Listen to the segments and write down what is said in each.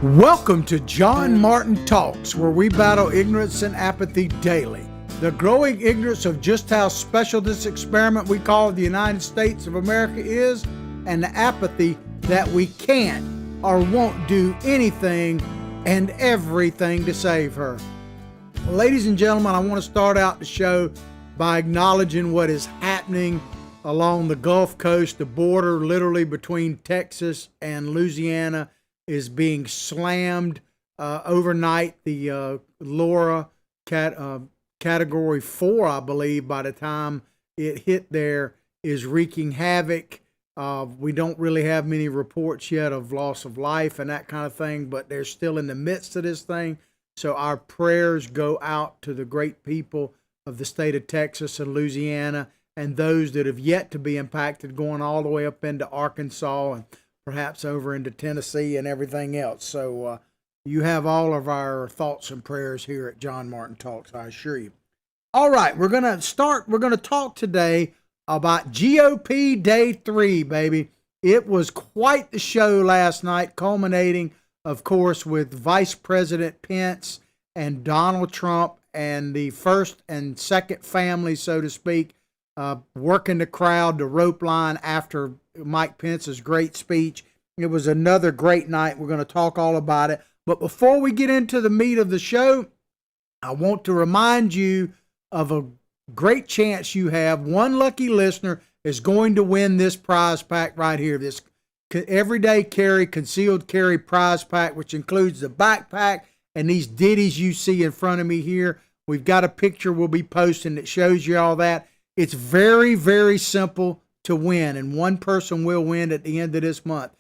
Welcome to John Martin Talks, where we battle ignorance and apathy daily. The growing ignorance of just how special this experiment we call the United States of America is, and the apathy that we can't or won't do anything and everything to save her. Ladies and gentlemen, I want to start out the show by acknowledging what is happening along the Gulf Coast. The border literally between Texas and Louisiana is being slammed overnight. The Laura Category 4, I believe, by the time it hit there, is wreaking havoc. We don't really have many reports yet of loss of life and that kind of thing, but they're still in the midst of this thing. So our prayers go out to the great people of the state of Texas and Louisiana and those that have yet to be impacted, going all the way up into Arkansas and perhaps over into Tennessee and everything else. So you have all of our thoughts and prayers here at John Martin Talks, I assure you. All right, we're going to talk today about GOP Day 3, baby. It was quite the show last night, culminating, of course, with Vice President Pence and Donald Trump and the first and second family, so to speak, working the crowd, the rope line after Mike Pence's great speech. It was another great night. We're going to talk all about it. But before we get into the meat of the show, I want to remind you of a great chance you have. One lucky listener is going to win this prize pack right here. This everyday carry, concealed carry prize pack, which includes the backpack and these ditties you see in front of me here. We've got a picture we'll be posting that shows you all that. It's very, very simple to win, and one person will win at the end of this month.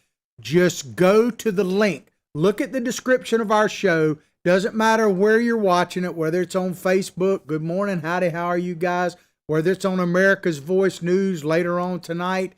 Just go to the link. Look at the description of our show. Doesn't matter where you're watching it, whether it's on Facebook, good morning, howdy, how are you guys? Whether it's on America's Voice News later on tonight,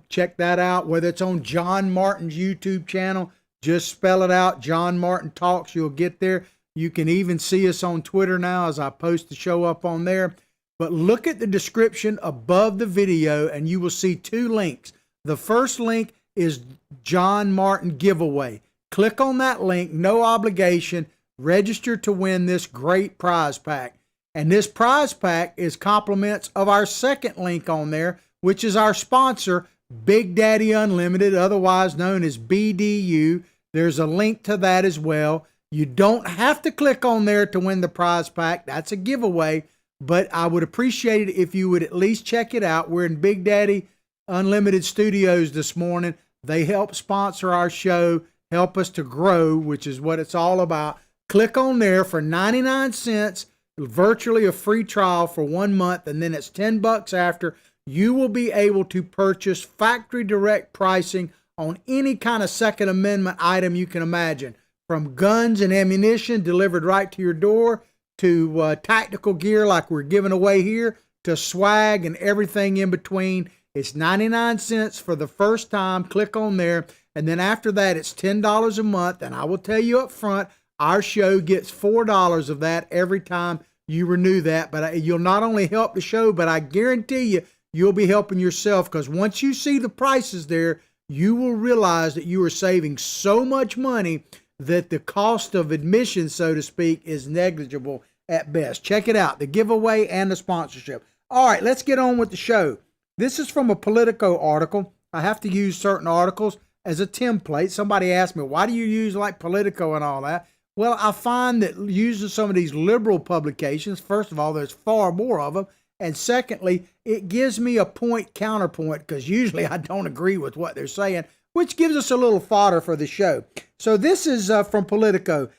check that out. Whether it's on John Martin's YouTube channel, just spell it out, John Martin Talks, you'll get there. You can even see us on Twitter now as I post the show up on there. But look at the description above the video and you will see two links. The first link is John Martin giveaway. Click on that link, no obligation, register to win this great prize pack. And this prize pack is compliments of our second link on there, which is our sponsor, Big Daddy Unlimited, otherwise known as BDU. There's a link to that as well. You don't have to click on there to win the prize pack. That's a giveaway. But I would appreciate it if you would at least check it out. We're in Big Daddy Unlimited Studios this morning. They help sponsor our show, help us to grow, which is what it's all about. Click on there for 99 cents, virtually a free trial for 1 month, and then it's $10 after. You will be able to purchase factory direct pricing on any kind of Second Amendment item you can imagine, from guns and ammunition delivered right to your door, to tactical gear like we're giving away here, to swag and everything in between. It's 99 cents for the first time. Click on there. And then after that, it's $10 a month. And I will tell you up front, our show gets $4 of that every time you renew that. But you'll not only help the show, but I guarantee you, you'll be helping yourself, because once you see the prices there, you will realize that you are saving so much money that the cost of admission, so to speak, is negligible at best. Check it out, the giveaway and the sponsorship. All right, let's get on with the show. This is from a Politico article. I have to use certain articles as a template. Somebody asked me, why do you use like Politico and all that? Well, I find that using some of these liberal publications, first of all, there's far more of them. And secondly, it gives me a point counterpoint, because usually I don't agree with what they're saying, which gives us a little fodder for the show. So this is from Politico,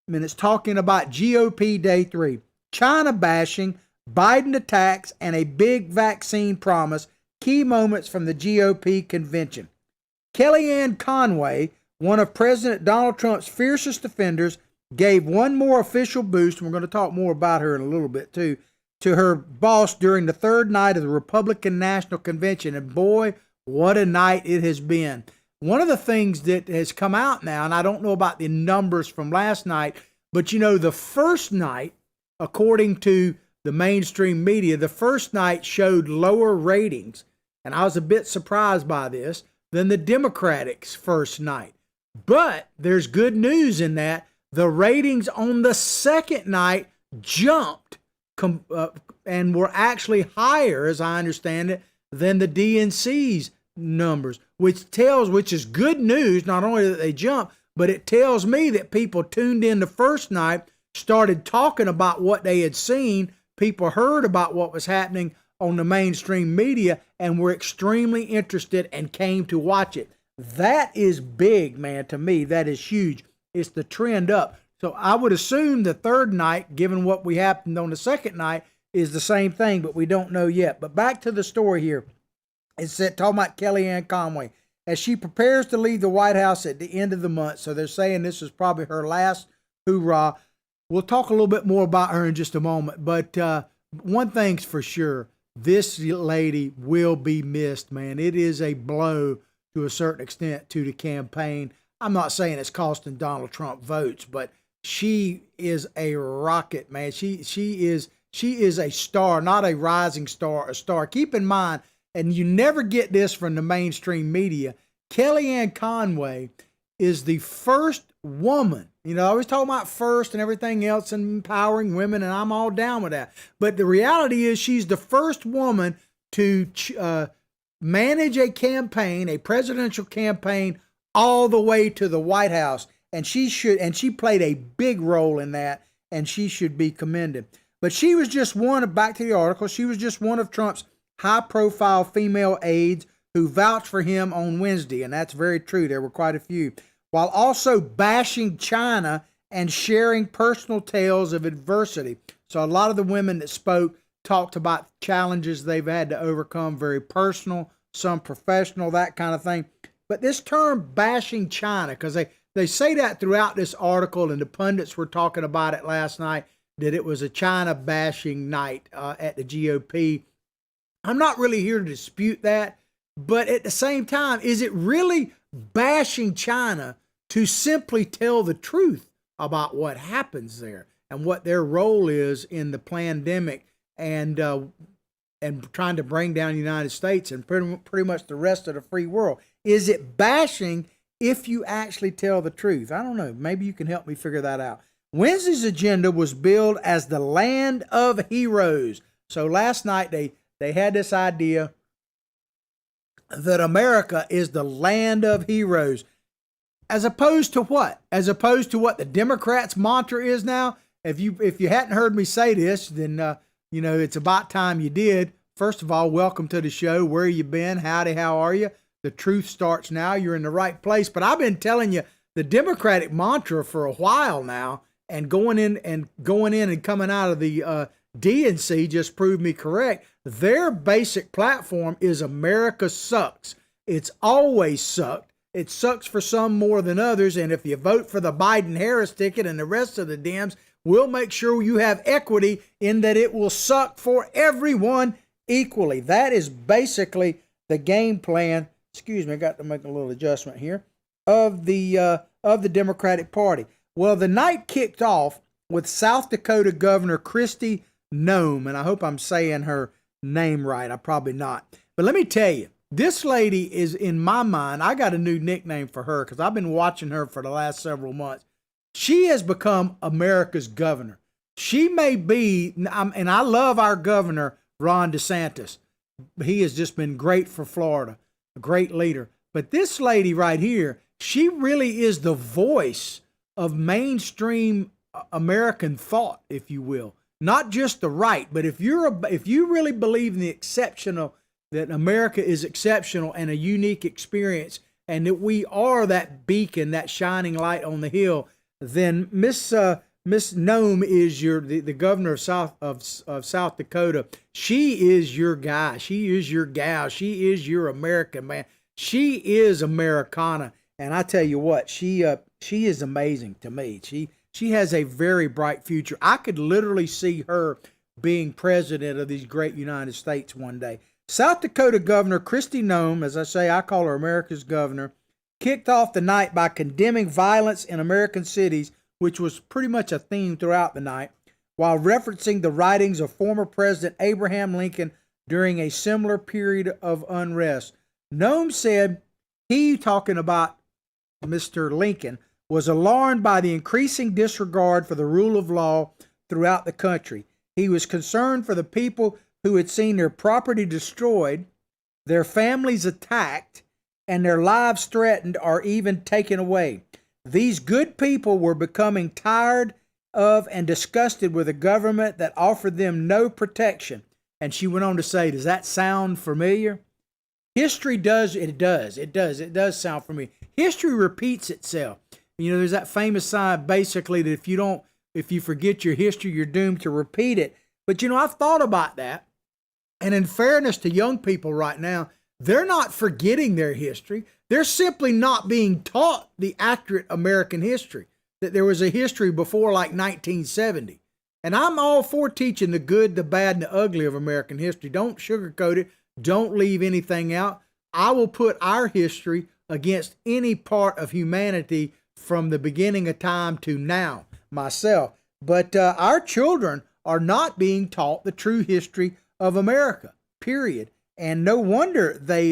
and it's talking about GOP Day 3. China bashing, Biden attacks, and a big vaccine promise. Key moments from the GOP convention. Kellyanne Conway, one of President Donald Trump's fiercest defenders, gave one more official boost, and we're going to talk more about her in a little bit too, to her boss during the third night of the Republican National Convention. And boy, what a night it has been. One of the things that has come out now, and I don't know about the numbers from last night, but you know, the first night, according to the mainstream media, the first night showed lower ratings, and I was a bit surprised by this, than the Democrats' first night. But there's good news in that the ratings on the second night jumped and were actually higher, as I understand it, than the DNC's numbers, which is good news. Not only that they jumped, but it tells me that people tuned in the first night, started talking about what they had seen. People heard about what was happening on the mainstream media and were extremely interested and came to watch it. That is big, man. To me, that is huge. It's the trend up. So I would assume the third night, given what we happened on the second night, is the same thing, but we don't know yet. But back to the story here. It's talking about Kellyanne Conway. As she prepares to leave the White House at the end of the month, so they're saying this is probably her last hoorah. We'll talk a little bit more about her in just a moment. But one thing's for sure, this lady will be missed, man. It is a blow to a certain extent to the campaign. I'm not saying it's costing Donald Trump votes, but she is a rocket, man. She is a star, not a rising star, a star. Keep in mind, and you never get this from the mainstream media, Kellyanne Conway is the first woman. I always talk about first and everything else and empowering women, and I'm all down with that. But the reality is she's the first woman to manage a campaign, a presidential campaign, all the way to the White House. And she played a big role in that, and she should be commended. But she was just back to the article, she was just one of Trump's high-profile female aides who vouched for him on Wednesday, and that's very true. There were quite a few, while also bashing China and sharing personal tales of adversity. So a lot of the women that spoke talked about challenges they've had to overcome, very personal, some professional, that kind of thing. But this term bashing China, because they say that throughout this article, and the pundits were talking about it last night, that it was a China bashing night at the GOP. I'm not really here to dispute that, but at the same time, is it really bashing China to simply tell the truth about what happens there and what their role is in the pandemic and trying to bring down the United States and pretty much the rest of the free world? Is it bashing if you actually tell the truth? I don't know. Maybe you can help me figure that out. Wednesday's agenda was billed as the land of heroes. So last night they had this idea that America is the land of heroes. As opposed to what? As opposed to what the Democrats' mantra is now? If you hadn't heard me say this, then it's about time you did. First of all, welcome to the show. Where you been? Howdy, how are you? The truth starts now. You're in the right place. But I've been telling you the Democratic mantra for a while now, and going in and coming out of the DNC just proved me correct. Their basic platform is America sucks. It's always sucked. It sucks for some more than others. And if you vote for the Biden-Harris ticket and the rest of the Dems, we'll make sure you have equity in that it will suck for everyone equally. That is basically the game plan. Excuse me, I got to make a little adjustment here of the Democratic Party. Well, the night kicked off with South Dakota Governor Kristi Noem, and I hope I'm saying her name right. I'm probably not. But let me tell you, this lady is, in my mind, I got a new nickname for her because I've been watching her for the last several months. She has become America's governor. She may be, and I love our governor, Ron DeSantis. He has just been great for Florida, a great leader. But this lady right here, she really is the voice of mainstream American thought, if you will. Not just the right, but if you really believe in the exceptional, that America is exceptional and a unique experience, and that we are that beacon, that shining light on the hill, then Miss Noem is the governor of South Dakota. She is your guy. She is your gal. She is your American man. She is Americana, and I tell you what, she is amazing to me. She has a very bright future. I could literally see her being president of these great United States one day. South Dakota Governor Kristi Noem, as I say, I call her America's governor, kicked off the night by condemning violence in American cities, which was pretty much a theme throughout the night, while referencing the writings of former President Abraham Lincoln during a similar period of unrest. Noem said he, talking about Mr. Lincoln, was alarmed by the increasing disregard for the rule of law throughout the country. He was concerned for the people who had seen their property destroyed, their families attacked, and their lives threatened or even taken away. These good people were becoming tired of and disgusted with a government that offered them no protection. And she went on to say, does that sound familiar? History does sound familiar. History repeats itself. You know, there's that famous sign basically that if you forget your history, you're doomed to repeat it. But you know, I've thought about that. And in fairness to young people right now, they're not forgetting their history. They're simply not being taught the accurate American history, that there was a history before like 1970. And I'm all for teaching the good, the bad, and the ugly of American history. Don't sugarcoat it. Don't leave anything out. I will put our history against any part of humanity from the beginning of time to now myself. But our children are not being taught the true history of America, period. And no wonder they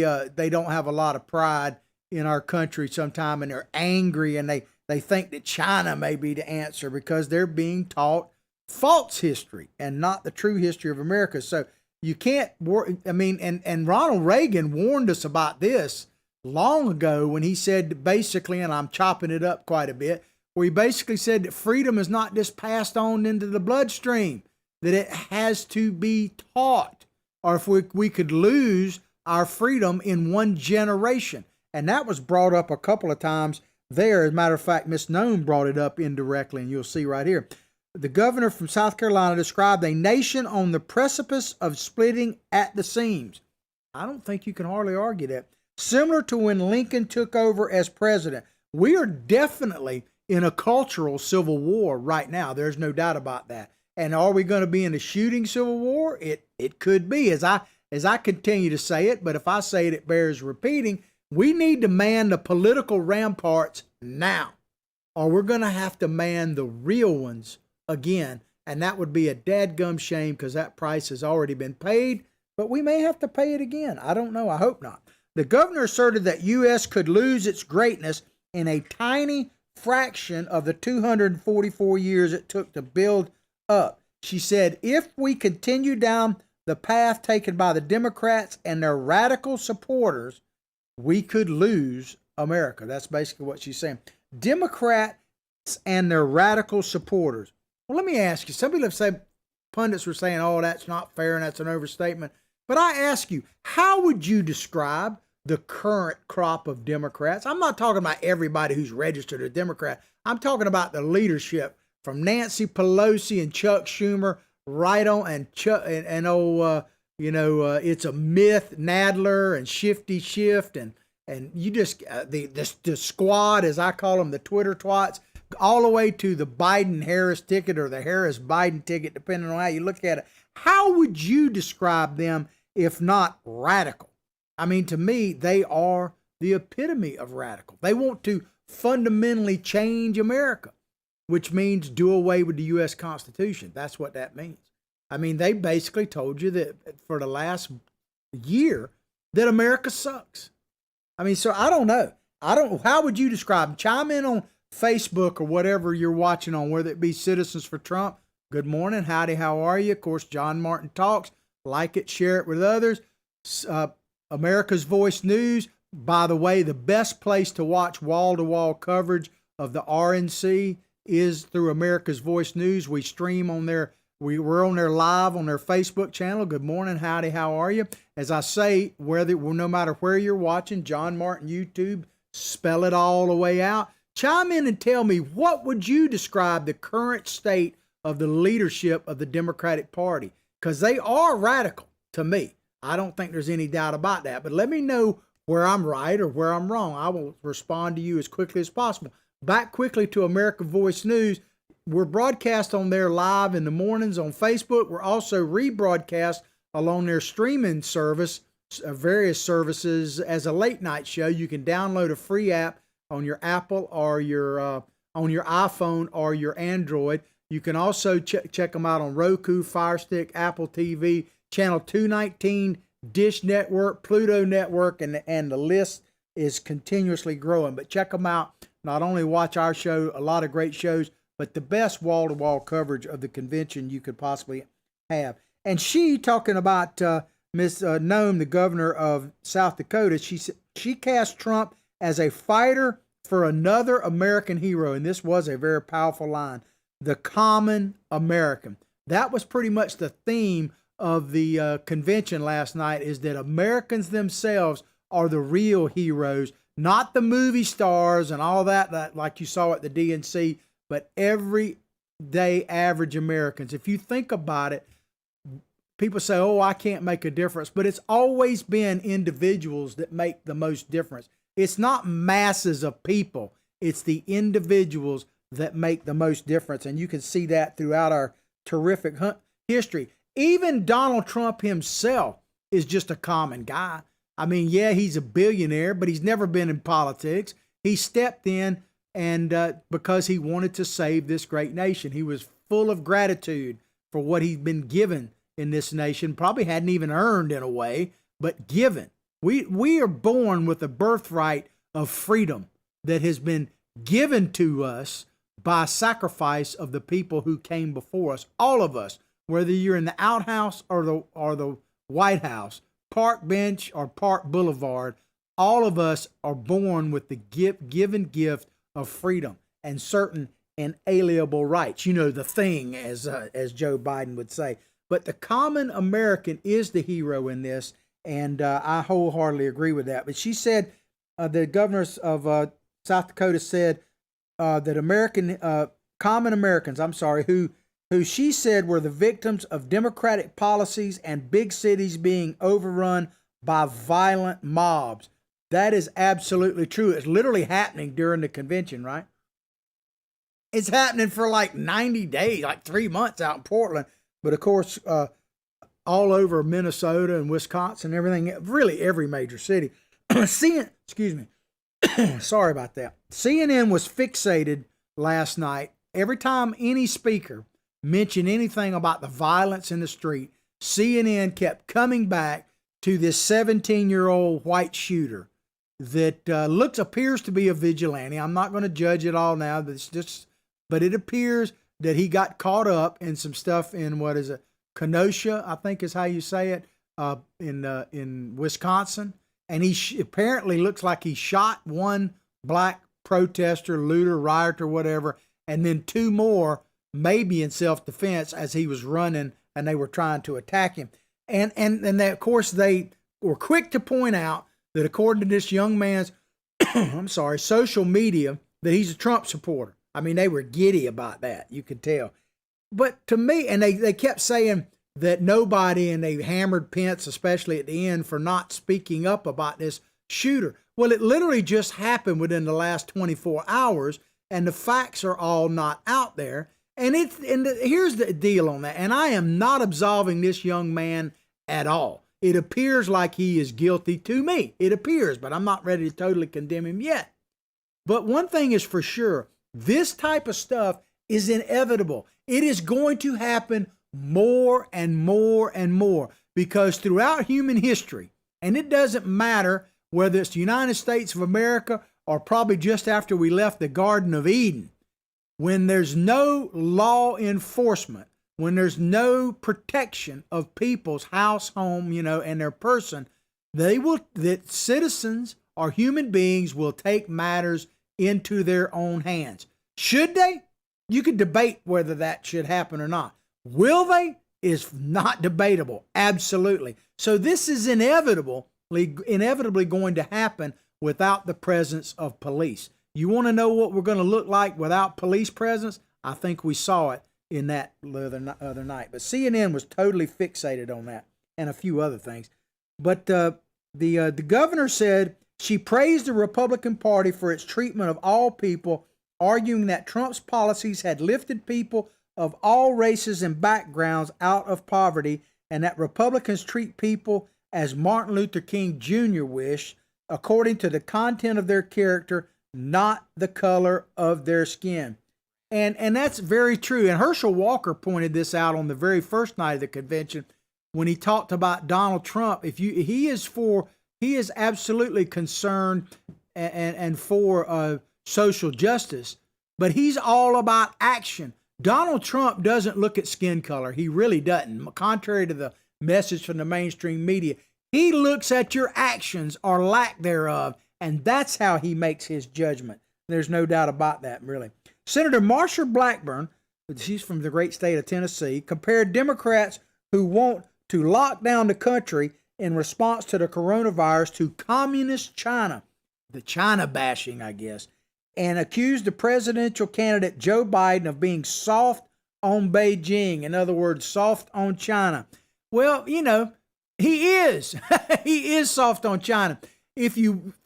don't have a lot of pride in our country sometime, and they're angry, and they think that China may be the answer because they're being taught false history and not the true history of America. So you can't, and Ronald Reagan warned us about this long ago when he said basically, and I'm chopping it up quite a bit, where he basically said that freedom is not just passed on into the bloodstream, that it has to be taught, or if we could lose our freedom in one generation. And that was brought up a couple of times there. As a matter of fact, Miss Nome brought it up indirectly, and you'll see right here. The governor from South Carolina described a nation on the precipice of splitting at the seams. I don't think you can hardly argue that. Similar to when Lincoln took over as president. We are definitely in a cultural civil war right now. There's no doubt about that. And are we going to be in a shooting civil war? It could be, as I continue to say it, but if I say it, it bears repeating. We need to man the political ramparts now, or we're going to have to man the real ones again. And that would be a dadgum shame, because that price has already been paid, but we may have to pay it again. I don't know. I hope not. The governor asserted that U.S. could lose its greatness in a tiny fraction of the 244 years it took to build up. She said, if we continue down the path taken by the Democrats and their radical supporters, we could lose America. That's basically what she's saying. Democrats and their radical supporters. Well, let me ask you, some people have said, pundits were saying, oh, that's not fair and that's an overstatement. But I ask you, how would you describe the current crop of Democrats? I'm not talking about everybody who's registered a Democrat. I'm talking about the leadership from Nancy Pelosi and Chuck Schumer right on, and Chuck and it's a myth, Nadler and Shifty Shift, and you just the squad, as I call them, the Twitter twats, all the way to the Biden-Harris ticket or the Harris-Biden ticket, depending on how you look at it. How would you describe them if not radical? I mean, to me, they are the epitome of radical. They want to fundamentally change America, which means do away with the U.S. Constitution. That's what that means. I mean, they basically told you that for the last year that America sucks. I mean, so I don't know. How would you describe them? Chime in on Facebook or whatever you're watching on, whether it be Citizens for Trump. Good morning. Howdy, how are you? Of course, John Martin Talks. Like it, share it with others. America's Voice News. By the way, the best place to watch wall-to-wall coverage of the RNC is through America's Voice News. We stream on their, we're on there live on their Facebook channel. Good morning, howdy, how are you? As I say, no matter where you're watching, John Martin YouTube, spell it all the way out. Chime in and tell me, what would you describe the current state of the leadership of the Democratic Party? Because they are radical to me. I don't think there's any doubt about that. But let me know where I'm right or where I'm wrong. I will respond to you as quickly as possible. Back quickly to America Voice News. We're broadcast on there live in the mornings on Facebook. We're also rebroadcast along their streaming service, various services, as a late night show. You can download a free app on your Apple or your on your iPhone or your Android. You can also check them out on Roku, Fire Stick, Apple TV, Channel 219, Dish Network, Pluto Network, and the list is continuously growing. But check them out. Not only watch our show, a lot of great shows, but the best wall-to-wall coverage of the convention you could possibly have. And she, talking about Ms. Nome, the governor of South Dakota, she cast Trump as a fighter for another American hero. And this was a very powerful line. The common American. That was pretty much the theme of the convention last night, is that Americans themselves are the real heroes, not the movie stars and all that like you saw at the DNC, but everyday average Americans. If you think about it, people say, oh, I can't make a difference, but it's always been individuals that make the most difference. It's not masses of people. It's the individuals that make the most difference. And you can see that throughout our terrific history. Even Donald Trump himself is just a common guy. I mean, yeah, he's a billionaire, but he's never been in politics. He stepped in and because he wanted to save this great nation. He was full of gratitude for what he'd been given in this nation. Probably hadn't even earned in a way, but given. We are born with a birthright of freedom that has been given to us by sacrifice of the people who came before us. All of us, whether you're in the outhouse or the White House, Park Bench or Park Boulevard, all of us are born with the given gift of freedom and certain inalienable rights. You know, the thing, as Joe Biden would say. But the common American is the hero in this, and I wholeheartedly agree with that. But she said, the governors of South Dakota said that common Americans, who she said were the victims of democratic policies and big cities being overrun by violent mobs. That is absolutely true. It's literally happening during the convention, right? It's happening for like 90 days, like 3 months out in Portland. But of course, all over Minnesota and Wisconsin, everything, really every major city. Excuse me. Sorry about that. CNN was fixated last night. Every time any speaker mentioned anything about the violence in the street, CNN kept coming back to this 17-year-old white shooter that appears to be a vigilante. I'm not going to judge it all now, but it appears that he got caught up in some stuff in Kenosha, I think is how you say it, in Wisconsin. And he apparently looks like he shot one black protester, looter, rioter, whatever, and then 2 more, maybe in self-defense, as he was running and they were trying to attack him. And of course, they were quick to point out that according to this young man's, social media, that he's a Trump supporter. I mean, they were giddy about that. You could tell. But to me, and they kept saying that nobody, and they hammered Pence, especially at the end, for not speaking up about this shooter. Well, it literally just happened within the last 24 hours, and the facts are all not out there. And here's the deal on that. And I am not absolving this young man at all. It appears like he is guilty to me. It appears, but I'm not ready to totally condemn him yet. But one thing is for sure, this type of stuff is inevitable. It is going to happen more and more and more, because throughout human history, and it doesn't matter whether it's the United States of America or probably just after we left the Garden of Eden, when there's no law enforcement, when there's no protection of people's house, home, and their person, that citizens or human beings will take matters into their own hands. Should they? You could debate whether that should happen or not. Will they? Is not debatable. Absolutely. So this is inevitably going to happen without the presence of police. You want to know what we're going to look like without police presence? I think we saw it in that other night. But CNN was totally fixated on that and a few other things. But the governor said she praised the Republican Party for its treatment of all people, arguing that Trump's policies had lifted people of all races and backgrounds out of poverty, and that Republicans treat people as Martin Luther King Jr. wished, according to the content of their character, not the color of their skin. And that's very true. And Herschel Walker pointed this out on the very first night of the convention when he talked about Donald Trump. He is for he is absolutely concerned and for social justice, but he's all about action. Donald Trump doesn't look at skin color. He really doesn't, contrary to the message from the mainstream media. He looks at your actions or lack thereof, and that's how he makes his judgment. There's no doubt about that, really. Senator Marsha Blackburn, she's from the great state of Tennessee, compared Democrats who want to lock down the country in response to the coronavirus to communist China, the China bashing, I guess, and accused the presidential candidate Joe Biden of being soft on Beijing. In other words, soft on China. Well, you know, he is. He is soft on China.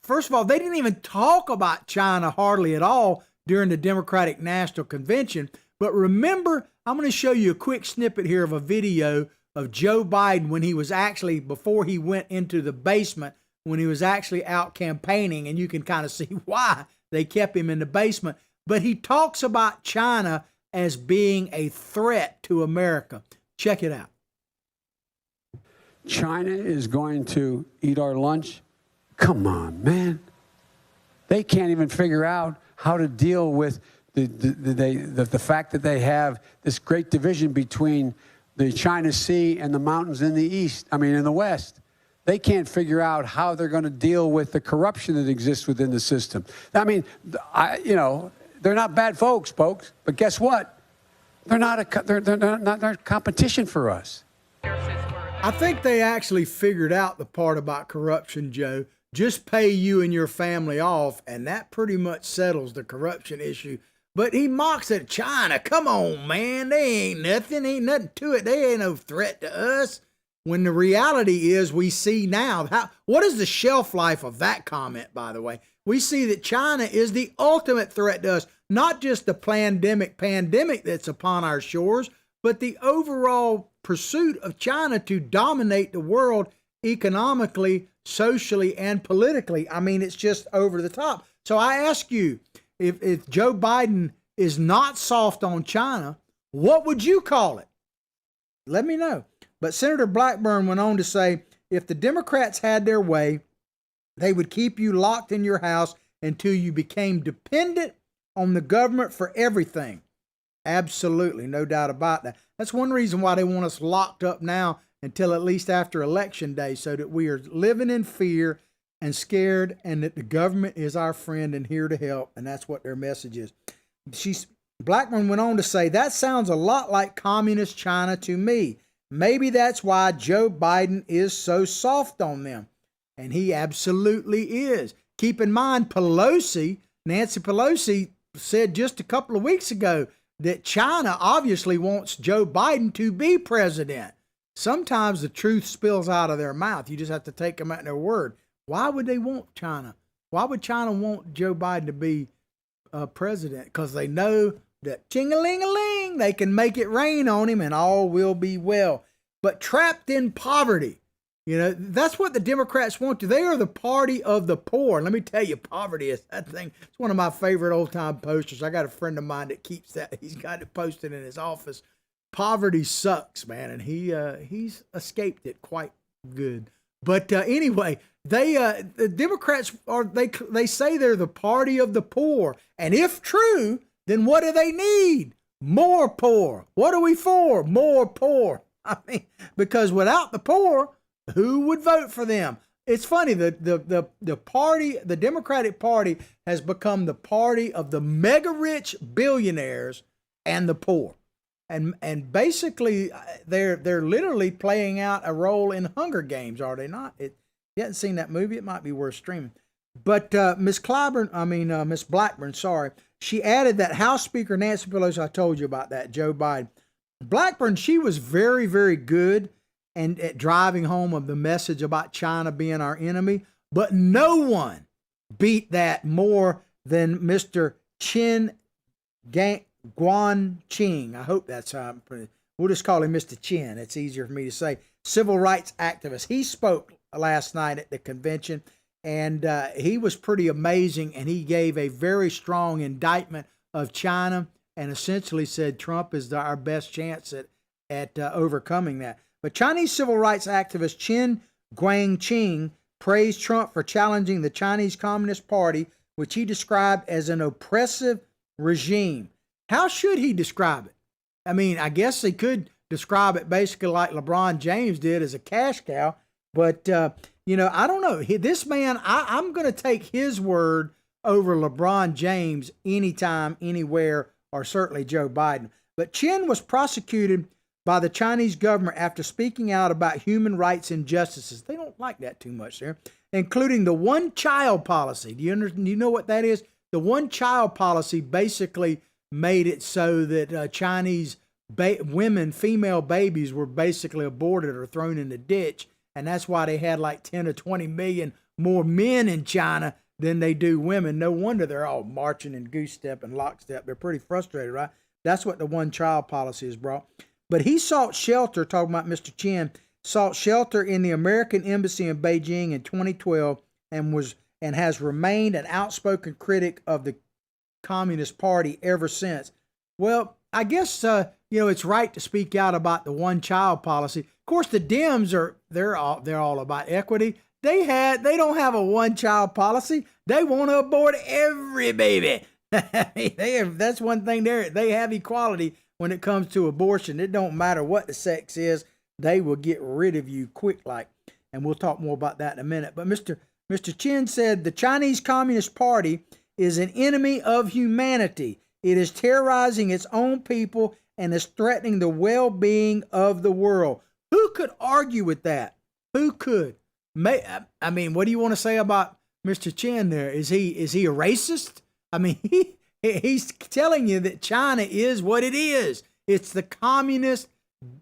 First of all, they didn't even talk about China hardly at all during the Democratic National Convention. But remember, I'm going to show you a quick snippet here of a video of Joe Biden when he was actually, before he went into the basement, when he was actually out campaigning, and you can kind of see why they kept him in the basement. But he talks about China as being a threat to America. Check it out. China is going to eat our lunch? Come on, man. They can't even figure out how to deal with the fact that they have this great division between the China Sea and the mountains in the west. They can't figure out how they're going to deal with the corruption that exists within the system. I mean, they're not bad folks, but guess what? They're not competition for us. I think they actually figured out the part about corruption, Joe. Just pay you and your family off, and that pretty much settles the corruption issue. But he mocks at China. Come on, man. They ain't nothing to it. They ain't no threat to us. When the reality is, we see now, what is the shelf life of that comment, by the way? We see that China is the ultimate threat to us, not just the pandemic that's upon our shores, but the overall pursuit of China to dominate the world economically, socially, and politically. I mean, it's just over the top. So I ask you, if Joe Biden is not soft on China, what would you call it? Let me know. But Senator Blackburn went on to say, if the Democrats had their way, they would keep you locked in your house until you became dependent on the government for everything. Absolutely, no doubt about that. That's one reason why they want us locked up now until at least after Election Day, so that we are living in fear and scared, and that the government is our friend and here to help, and that's what their message is. Blackburn went on to say, that sounds a lot like communist China to me. Maybe that's why Joe Biden is so soft on them. And he absolutely is. Keep in mind, Nancy Pelosi said just a couple of weeks ago that China obviously wants Joe Biden to be president. Sometimes the truth spills out of their mouth. You just have to take them at their word. Why would they want China? Why would China want Joe Biden to be president? Because they know that ching-a-ling-a-ling, they can make it rain on him and all will be well. But trapped in poverty, that's what the Democrats want to. They are the party of the poor. Let me tell you, poverty is that thing. It's one of my favorite old-time posters. I got a friend of mine that keeps that. He's got it posted in his office. Poverty sucks, man, and he's escaped it quite good. But anyway, the Democrats they say they're the party of the poor, and if true, then what do they need? More poor. What are we for? More poor. I mean, because without the poor, who would vote for them? It's funny, the party, the Democratic Party has become the party of the mega rich billionaires and the poor. And basically they're literally playing out a role in Hunger Games, are they not? You haven't seen that movie, it might be worth streaming. But Miss Blackburn, she added that House Speaker Nancy Pelosi, I told you about that, Joe Biden. Blackburn, she was very, very good and at driving home of the message about China being our enemy, but no one beat that more than Mr. Guan-Ching. I hope that's how I'm putting it. We'll just call him Mr. Chin. It's easier for me to say. Civil rights activist. He spoke last night at the convention, and he was pretty amazing, and he gave a very strong indictment of China and essentially said Trump is our best chance at overcoming that. But Chinese civil rights activist Chen Guangqing praised Trump for challenging the Chinese Communist Party, which he described as an oppressive regime. How should he describe it? I mean, I guess he could describe it basically like LeBron James did, as a cash cow. But, I don't know. This man, I'm going to take his word over LeBron James anytime, anywhere, or certainly Joe Biden. But Chen was prosecuted by the Chinese government after speaking out about human rights injustices. They don't like that too much there, including the one-child policy. Do you know what that is? The one-child policy basically made it so that Chinese women, female babies, were basically aborted or thrown in the ditch. And that's why they had like 10 or 20 million more men in China than they do women. No wonder they're all marching in goose step and lockstep. They're pretty frustrated, right? That's what the one-child policy has brought. But he sought shelter, talking about Mr. Chen, sought shelter in the American embassy in Beijing in 2012 and has remained an outspoken critic of the Communist Party ever since. Well, I guess it's right to speak out about the one-child policy. Of course, the Dems they're all about equity. They don't have a one-child policy. They want to abort every baby. That's one thing. They have equality when it comes to abortion. It don't matter what the sex is. They will get rid of you quick like. And we'll talk more about that in a minute. But Mr. Chen said the Chinese Communist Party is an enemy of humanity. It is terrorizing its own people and is threatening the well-being of the world. Who could argue with that? Who could? I mean, what do you want to say about Mr. Chen there? Is he a racist? I mean, he's telling you that China is what it is. It's the communist.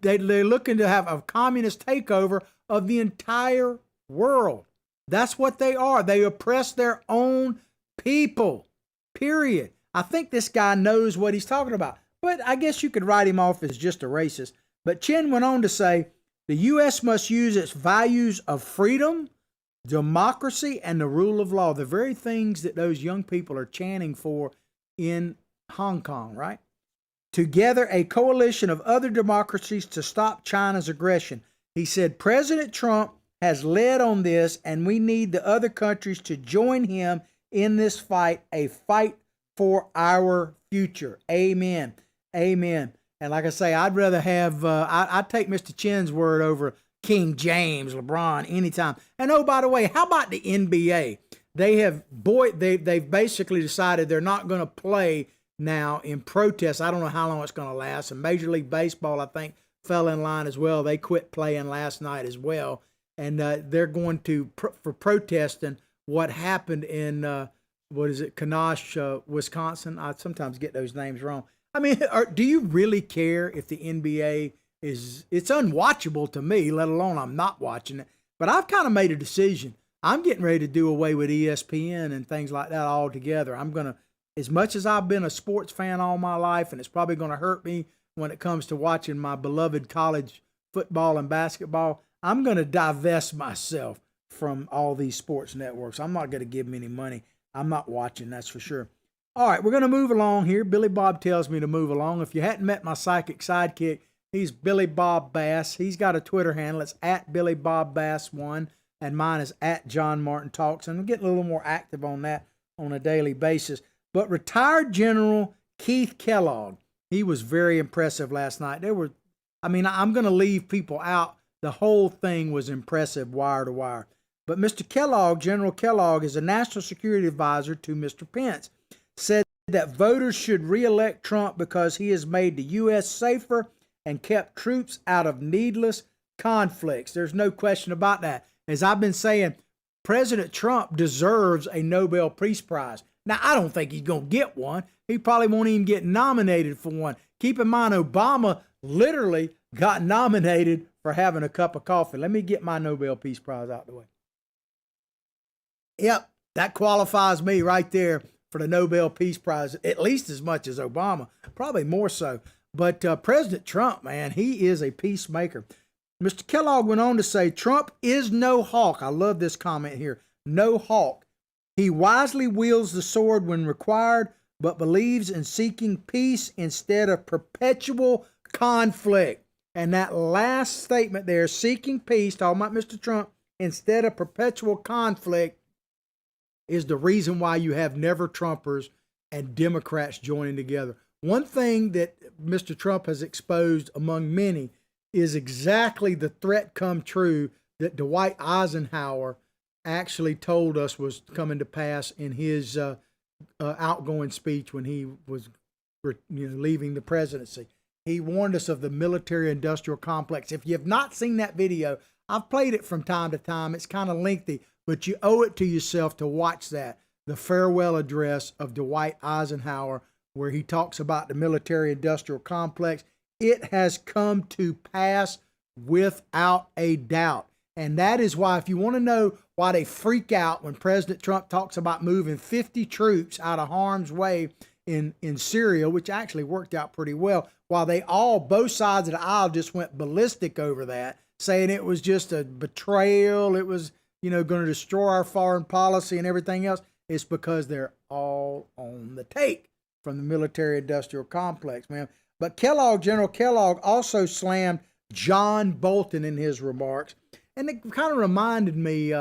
They're looking to have a communist takeover of the entire world. That's what they are. They oppress their own people, period. I think this guy knows what he's talking about. But I guess you could write him off as just a racist. But Chen went on to say, the U.S. must use its values of freedom, democracy, and the rule of law, the very things that those young people are chanting for in Hong Kong, right? Together, a coalition of other democracies to stop China's aggression. He said, President Trump has led on this, and we need the other countries to join him in this fight, a fight for our future. Amen. Amen. And like I say, I'd rather have, I'd take Mr. Chen's word over King James, LeBron, anytime. And oh, by the way, how about the NBA? They've basically decided they're not going to play now in protest. I don't know how long it's going to last. And Major League Baseball, I think, fell in line as well. They quit playing last night as well. And they're going to, for protesting what happened in, Kenosha, Wisconsin. I sometimes get those names wrong. I mean, do you really care if the NBA it's unwatchable to me, let alone I'm not watching it. But I've kind of made a decision. I'm getting ready to do away with ESPN and things like that altogether. I'm going to, as much as I've been a sports fan all my life, and it's probably going to hurt me when it comes to watching my beloved college football and basketball, I'm going to divest myself from all these sports networks. I'm not going to give them any money. I'm not watching, that's for sure. All right, we're going to move along here. Billy Bob tells me to move along. If you hadn't met my psychic sidekick, he's Billy Bob Bass. He's got a Twitter handle. It's at Billy Bob Bass 1, and mine is at John Martin Talks. And I'm getting a little more active on that on a daily basis. But retired General Keith Kellogg, he was very impressive last night. I'm going to leave people out. The whole thing was impressive, wire to wire. But Mr. Kellogg, General Kellogg, is a national security advisor to Mr. Pence, said that voters should reelect Trump because he has made the U.S. safer and kept troops out of needless conflicts. There's no question about that. As I've been saying, President Trump deserves a Nobel Peace Prize. Now, I don't think he's going to get one. He probably won't even get nominated for one. Keep in mind, Obama literally got nominated for having a cup of coffee. Let me get my Nobel Peace Prize out the way. Yep, that qualifies me right there for the Nobel Peace Prize, at least as much as Obama, probably more so. But President Trump, man, he is a peacemaker. Mr. Kellogg went on to say, Trump is no hawk. I love this comment here. No hawk. He wisely wields the sword when required, but believes in seeking peace instead of perpetual conflict. And that last statement there, seeking peace, talking about Mr. Trump, instead of perpetual conflict is the reason why you have never Trumpers and Democrats joining together. One thing that Mr. Trump has exposed among many is exactly the threat come true that Dwight Eisenhower actually told us was coming to pass in his outgoing speech when he was leaving the presidency. He warned us of the military-industrial complex. If you have not seen that video, I've played it from time to time. It's kind of lengthy, but you owe it to yourself to watch that, the farewell address of Dwight Eisenhower, where he talks about the military-industrial complex. It has come to pass without a doubt. And that is why, if you want to know why they freak out when President Trump talks about moving 50 troops out of harm's way in Syria, which actually worked out pretty well, while they all, both sides of the aisle, just went ballistic over that, saying it was just a betrayal, it was, going to destroy our foreign policy and everything else. It's because they're all on the take from the military-industrial complex, man. But General Kellogg also slammed John Bolton in his remarks. And it kind of reminded me,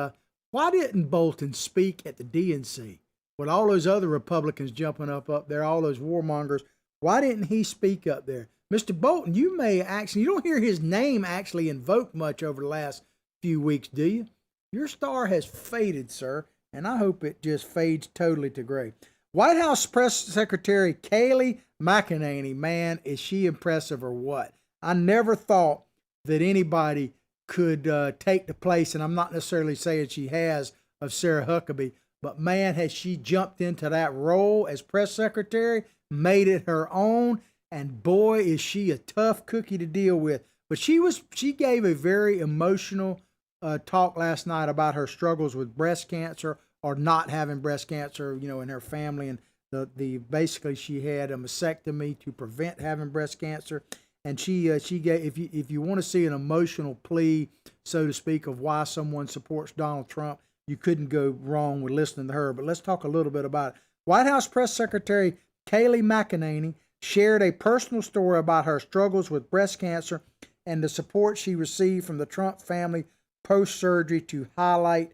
why didn't Bolton speak at the DNC? With all those other Republicans jumping up there, all those warmongers, why didn't he speak up there? Mr. Bolton, you don't hear his name actually invoked much over the last few weeks, do you? Your star has faded, sir, and I hope it just fades totally to gray. White House Press Secretary Kayleigh McEnany, man, is she impressive or what? I never thought that anybody could take the place, and I'm not necessarily saying she has, of Sarah Huckabee, but man, has she jumped into that role as press secretary, made it her own, and boy, is she a tough cookie to deal with. But she gave a very emotional talk last night about her struggles with breast cancer, or not having breast cancer, in her family, and the basically she had a mastectomy to prevent having breast cancer. And she gave, if you want to see an emotional plea, so to speak, of why someone supports Donald Trump, you couldn't go wrong with listening to her. But let's talk a little bit about it. White House Press Secretary Kayleigh McEnany shared a personal story about her struggles with breast cancer and the support she received from the Trump family post-surgery to highlight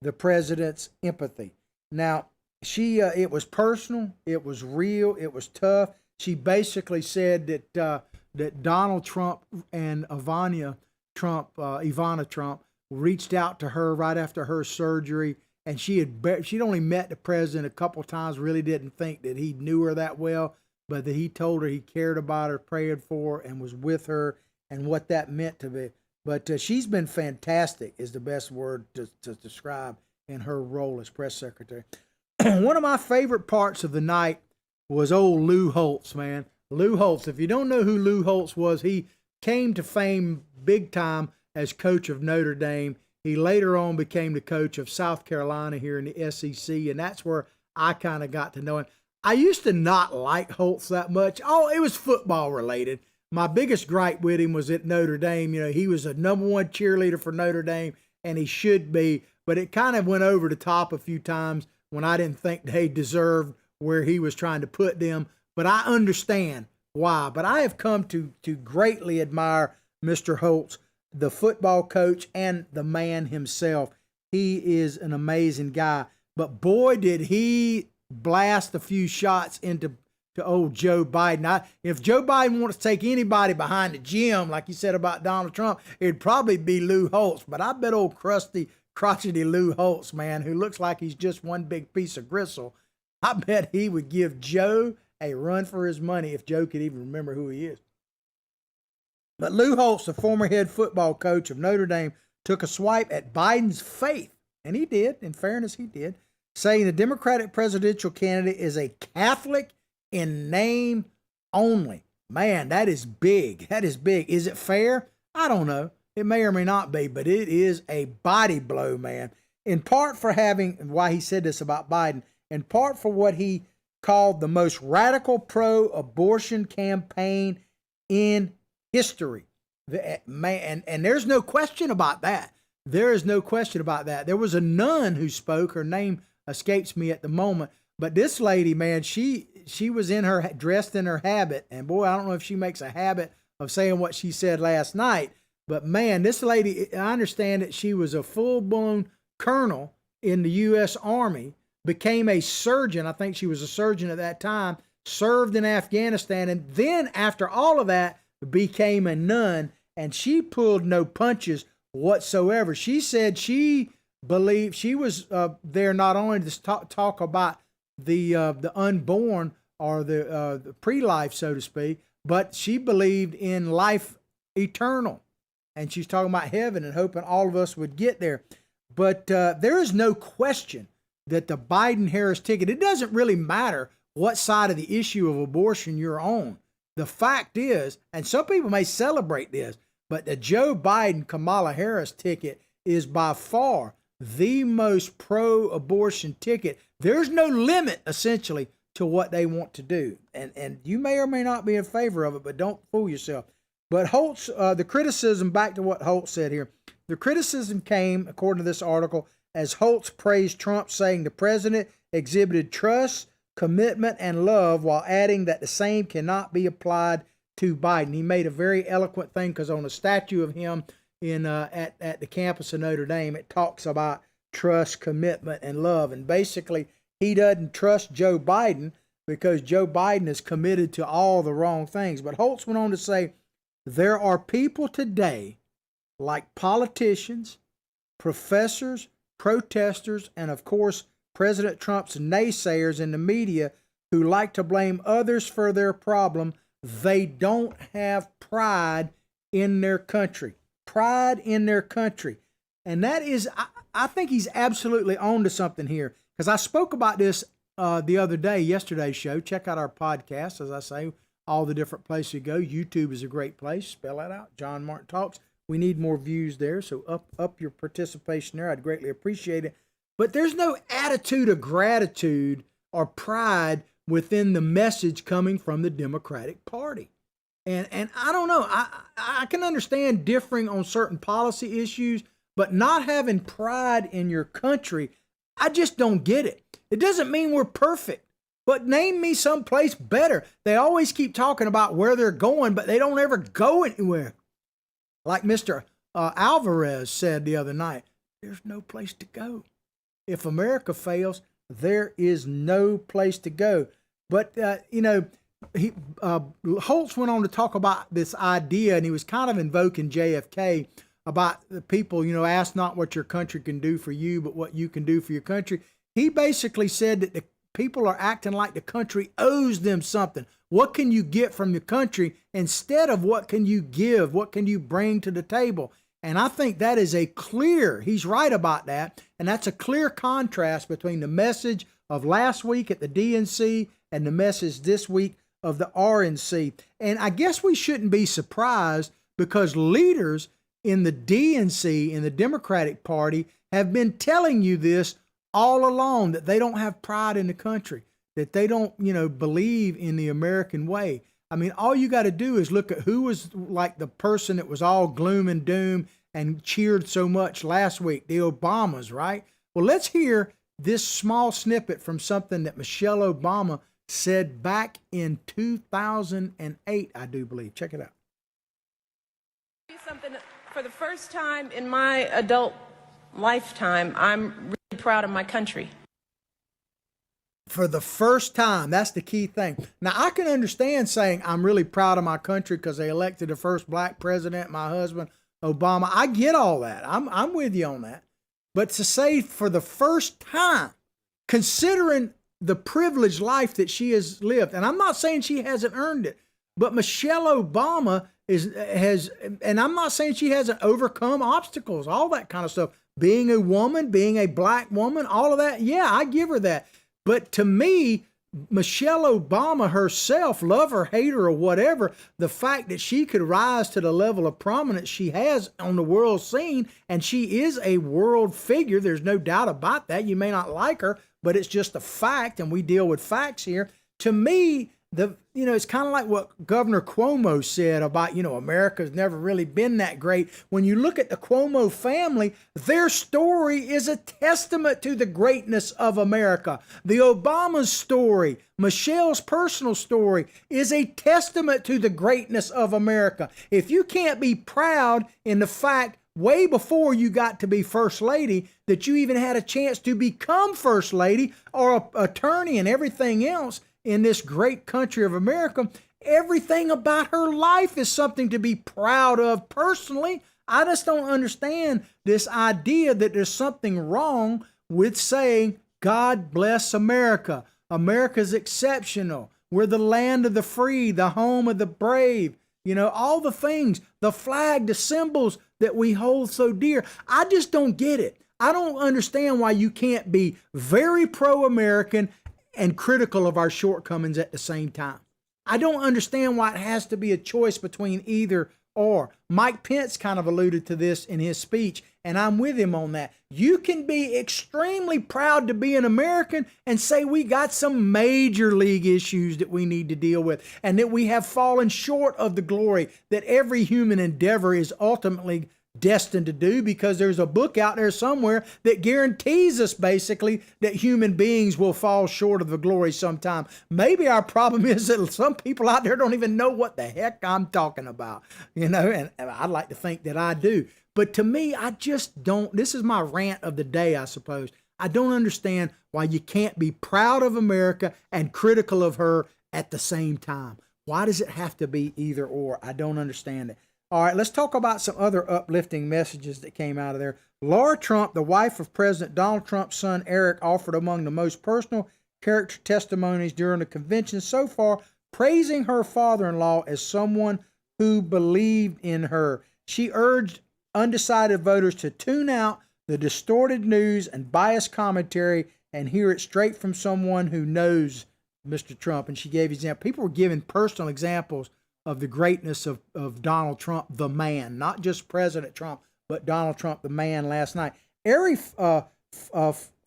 the president's empathy. Now, it was personal, it was real, it was tough. She basically said that Donald Trump and Ivana Trump reached out to her right after her surgery, and she'd only met the president a couple times, really didn't think that he knew her that well, but that he told her he cared about her, prayed for her, and was with her, and what that meant to be. But she's been fantastic, is the best word to describe in her role as press secretary. One of my favorite parts of the night was old Lou Holtz, man. Lou Holtz, if you don't know who Lou Holtz was, he came to fame big time as coach of Notre Dame. He later on became the coach of South Carolina here in the SEC, and that's where I kind of got to know him. I used to not like Holtz that much. Oh, it was football related. My biggest gripe with him was at Notre Dame. He was a number one cheerleader for Notre Dame, and he should be, but it kind of went over the top a few times when I didn't think they deserved where he was trying to put them. But I understand why. But I have come to greatly admire Mr. Holtz, the football coach and the man himself. He is an amazing guy. But boy, did he blast a few shots into old Joe Biden. If Joe Biden wants to take anybody behind the gym, like you said about Donald Trump, it'd probably be Lou Holtz. But I bet old crotchety Lou Holtz, man, who looks like he's just one big piece of gristle, I bet he would give Joe a run for his money if Joe could even remember who he is. But Lou Holtz, the former head football coach of Notre Dame, took a swipe at Biden's faith, and he did, in fairness, he did, saying the Democratic presidential candidate is a Catholic in name only. Man, that is big. That is big. Is it fair? I don't know. It may or may not be, but it is a body blow, man. In part for why he said this about Biden, in part for what he called the most radical pro-abortion campaign in history. And there's no question about that. There is no question about that. There was a nun who spoke. Her name escapes me at the moment. But this lady, man, she was dressed in her habit. And boy, I don't know if she makes a habit of saying what she said last night. But man, this lady, I understand that she was a full-blown colonel in the U.S. Army, became a surgeon. I think she was a surgeon at that time, served in Afghanistan, and then after all of that, became a nun, and she pulled no punches whatsoever. She said she believed she was there not only to talk about the unborn or the pre-life, so to speak, but she believed in life eternal. And she's talking about heaven and hoping all of us would get there. But there is no question that the Biden-Harris ticket, it doesn't really matter what side of the issue of abortion you're on. The fact is, and some people may celebrate this, but the Joe Biden-Kamala Harris ticket is by far the most pro-abortion ticket. There's no limit, essentially, to what they want to do. And you may or may not be in favor of it, but don't fool yourself. But Holtz, the criticism, back to what Holtz said here, the criticism came, according to this article, as Holtz praised Trump, saying the president exhibited trust, commitment, and love, while adding that the same cannot be applied to Biden. He made a very eloquent thing, because on a statue of him in at the campus of Notre Dame, it talks about trust, commitment, and love. And basically, he doesn't trust Joe Biden because Joe Biden is committed to all the wrong things. But Holtz went on to say, there are people today, like politicians, professors, protesters, and of course, President Trump's naysayers in the media, who like to blame others for their problem. They don't have pride in their country. Pride in their country. And that is, I think he's absolutely on to something here. Because I spoke about this the other day, yesterday's show. Check out our podcast, as I say, all the different places you go. YouTube is a great place. Spell that out, John Martin Talks. We need more views there, so up your participation there. I'd greatly appreciate it. But there's no attitude of gratitude or pride within the message coming from the Democratic Party. And I don't know. I can understand differing on certain policy issues, but not having pride in your country, I just don't get it. It doesn't mean we're perfect, but name me someplace better. They always keep talking about where they're going, but they don't ever go anywhere. Like Mr. Alvarez said the other night, there's no place to go. If America fails, there is no place to go. But, Holtz went on to talk about this idea, and he was kind of invoking JFK about the people, ask not what your country can do for you, but what you can do for your country. He basically said that the people are acting like the country owes them something. What can you get from the country instead of what can you give? What can you bring to the table? And I think that is he's right about that. And that's a clear contrast between the message of last week at the DNC and the message this week of the RNC. And I guess we shouldn't be surprised, because leaders in the DNC, in the Democratic Party, have been telling you this all along, that they don't have pride in the country, that they don't, believe in the American way. I mean, all you got to do is look at who was like the person that was all gloom and doom and cheered so much last week, the Obamas, right? Well, let's hear this small snippet from something that Michelle Obama said back in 2008, I do believe. Check it out. Something for the first time in my adult lifetime, I'm really proud of my country. For the first time, that's the key thing. Now, I can understand saying I'm really proud of my country because they elected the first black president, my husband, Obama. I get all that. I'm with you on that. But to say for the first time, considering the privileged life that she has lived, and I'm not saying she hasn't earned it, but Michelle Obama has, and I'm not saying she hasn't overcome obstacles, all that kind of stuff. Being a woman, being a black woman, all of that, yeah, I give her that. But to me, Michelle Obama herself, love her, hate her, or whatever, the fact that she could rise to the level of prominence she has on the world scene, and she is a world figure, there's no doubt about that. You may not like her, but it's just a fact, and we deal with facts here. To me, It's kind of like what Governor Cuomo said about, America's never really been that great. When you look at the Cuomo family, their story is a testament to the greatness of America. The Obama story, Michelle's personal story, is a testament to the greatness of America. If you can't be proud in the fact way before you got to be First Lady that you even had a chance to become First Lady or an attorney and everything else in this great country of America, everything about her life is something to be proud of personally. I just don't understand this idea that there's something wrong with saying, God bless America. America's exceptional. We're the land of the free, the home of the brave. All the things, the flag, the symbols that we hold so dear. I just don't get it. I don't understand why you can't be very pro-American and critical of our shortcomings at the same time. I don't understand why it has to be a choice between either or. Mike Pence kind of alluded to this in his speech, and I'm with him on that. You can be extremely proud to be an American and say we got some major league issues that we need to deal with and that we have fallen short of the glory that every human endeavor is ultimately destined to do, because there's a book out there somewhere that guarantees us basically that human beings will fall short of the glory sometime. Maybe our problem is that some people out there don't even know what the heck I'm talking about, and I'd like to think that I do. But to me, I just don't. This is my rant of the day, I suppose. I don't understand why you can't be proud of America and critical of her at the same time. Why does it have to be either or? I don't understand it. All right, let's talk about some other uplifting messages that came out of there. Laura Trump, the wife of President Donald Trump's son Eric, offered among the most personal character testimonies during the convention so far, praising her father-in-law as someone who believed in her. She urged undecided voters to tune out the distorted news and biased commentary and hear it straight from someone who knows Mr. Trump. And she gave examples. People were giving personal examples of the greatness of Donald Trump, the man, not just President Trump, but Donald Trump, the man, last night. Ari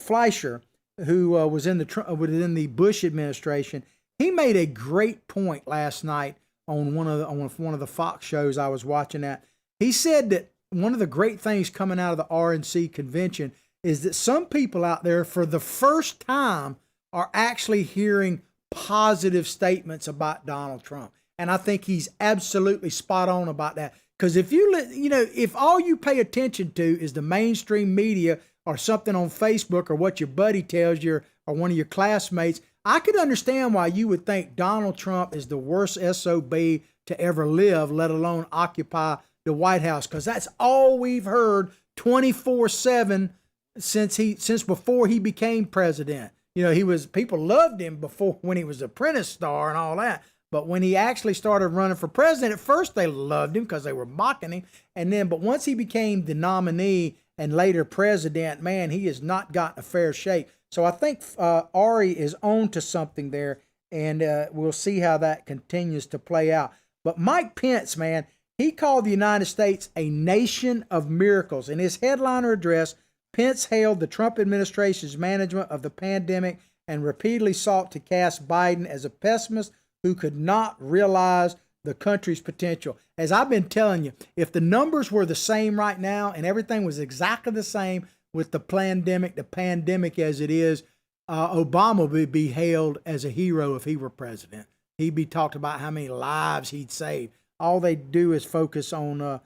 Fleischer, who was within the Bush administration, he made a great point last night on one of the Fox shows I was watching at. He said that one of the great things coming out of the RNC convention is that some people out there, for the first time, are actually hearing positive statements about Donald Trump. And I think he's absolutely spot on about that. Because if all you pay attention to is the mainstream media or something on Facebook or what your buddy tells you or one of your classmates, I could understand why you would think Donald Trump is the worst SOB to ever live, let alone occupy the White House. Because that's all we've heard 24/7 since before he became president. People loved him before when he was Apprentice star and all that. But when he actually started running for president, at first they loved him because they were mocking him. But once he became the nominee and later president, man, he has not gotten a fair shake. So I think Ari is on to something there, and we'll see how that continues to play out. But Mike Pence, man, he called the United States a nation of miracles. In his headliner address, Pence hailed the Trump administration's management of the pandemic and repeatedly sought to cast Biden as a pessimist who could not realize the country's potential. As I've been telling you, if the numbers were the same right now and everything was exactly the same with the pandemic as it is, Obama would be hailed as a hero if he were president. He'd be talked about how many lives he'd saved. All they do is focus on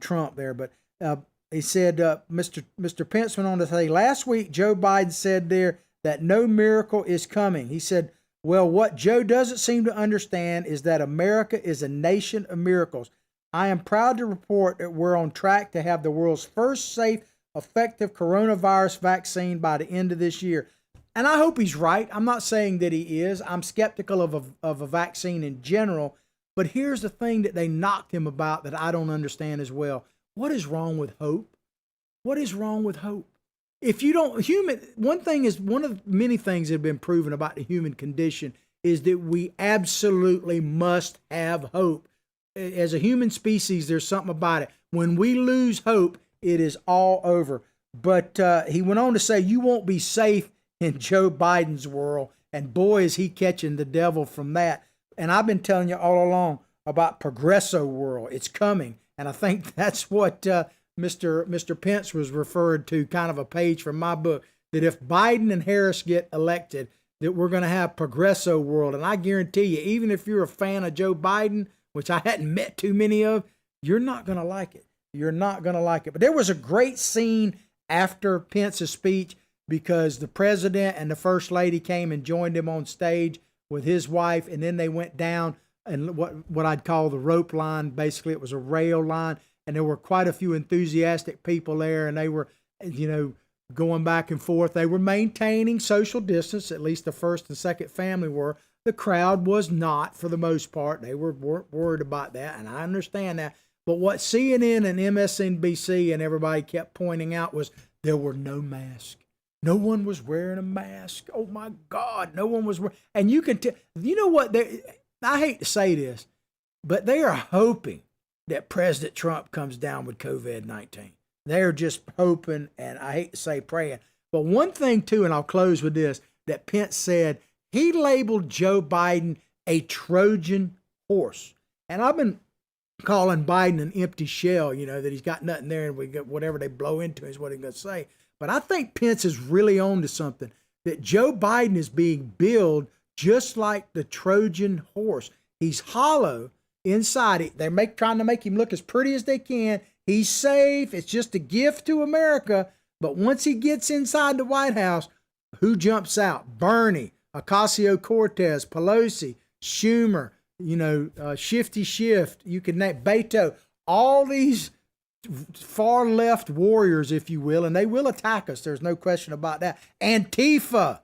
Trump there. But he said, Mr. Pence went on to say, last week Joe Biden said there that no miracle is coming. He said, well, what Joe doesn't seem to understand is that America is a nation of miracles. I am proud to report that we're on track to have the world's first safe, effective coronavirus vaccine by the end of this year. And I hope he's right. I'm not saying that he is. I'm skeptical of a vaccine in general. But here's the thing that they knocked him about that I don't understand as well. What is wrong with hope? What is wrong with hope? If you don't, one of many things that have been proven about the human condition is that we absolutely must have hope. As a human species, there's something about it. When we lose hope, it is all over. But he went on to say, you won't be safe in Joe Biden's world. And boy, is he catching the devil from that. And I've been telling you all along about Progresso World. It's coming. And I think that's what Mr. Pence was referred to, kind of a page from my book, that if Biden and Harris get elected, that we're going to have Progresso World. And I guarantee you, even if you're a fan of Joe Biden, which I hadn't met too many of, you're not going to like it. You're not going to like it. But there was a great scene after Pence's speech because the president and the first lady came and joined him on stage with his wife, and then they went down and what I'd call the rope line. Basically, it was a rail line, and there were quite a few enthusiastic people there, and they were, going back and forth. They were maintaining social distance, at least the first and second family were. The crowd was not, for the most part. They weren't worried about that, and I understand that. But what CNN and MSNBC and everybody kept pointing out was there were no masks. No one was wearing a mask. Oh, my God, no one was wearing. And you can tell, you know what? I hate to say this, but they are hoping that President Trump comes down with COVID-19. They're just hoping, and I hate to say praying. But one thing, too, and I'll close with this, that Pence said, he labeled Joe Biden a Trojan horse. And I've been calling Biden an empty shell, that he's got nothing there, and we get whatever they blow into is what he's going to say. But I think Pence is really on to something, that Joe Biden is being billed just like the Trojan horse. He's hollow inside. They're trying to make him look as pretty as they can. He's safe. It's just a gift to America. But once he gets inside the White House, who jumps out? Bernie, Ocasio-Cortez, Pelosi, Schumer, Shifty Shift, you can name Beto, all these far left warriors, if you will, and they will attack us. There's no question about that. Antifa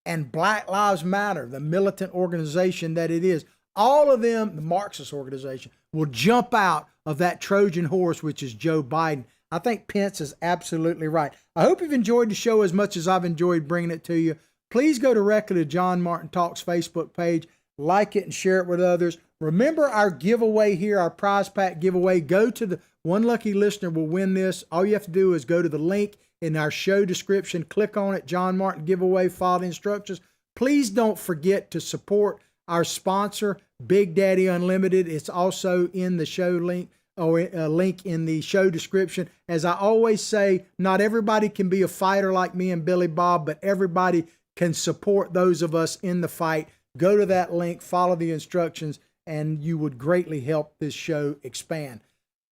and Black Lives Matter, the militant organization that it is, all of them, the Marxist organization, will jump out of that Trojan horse, which is Joe Biden. I think Pence is absolutely right. I hope you've enjoyed the show as much as I've enjoyed bringing it to you. Please go directly to John Martin Talks Facebook page, like it and share it with others. Remember our giveaway here, our prize pack giveaway. Go to the one lucky listener will win this. All you have to do is go to the link in our show description, click on it, John Martin giveaway, follow the instructions. Please don't forget to support our sponsor, Big Daddy Unlimited. It's also in the show link, or a link in the show description. As I always say, not everybody can be a fighter like me and Billy Bob, but everybody can support those of us in the fight. Go to that link, follow the instructions, and you would greatly help this show expand.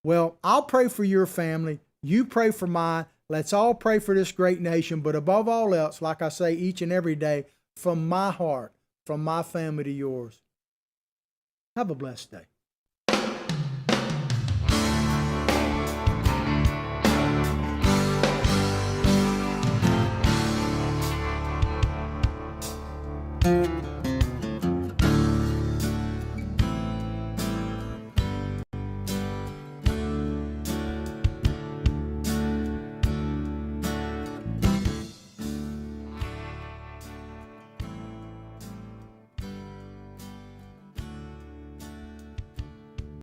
Well, I'll pray for your family. You pray for mine. Let's all pray for this great nation. But above all else, like I say each and every day, from my heart, from my family to yours, have a blessed day. Thank you.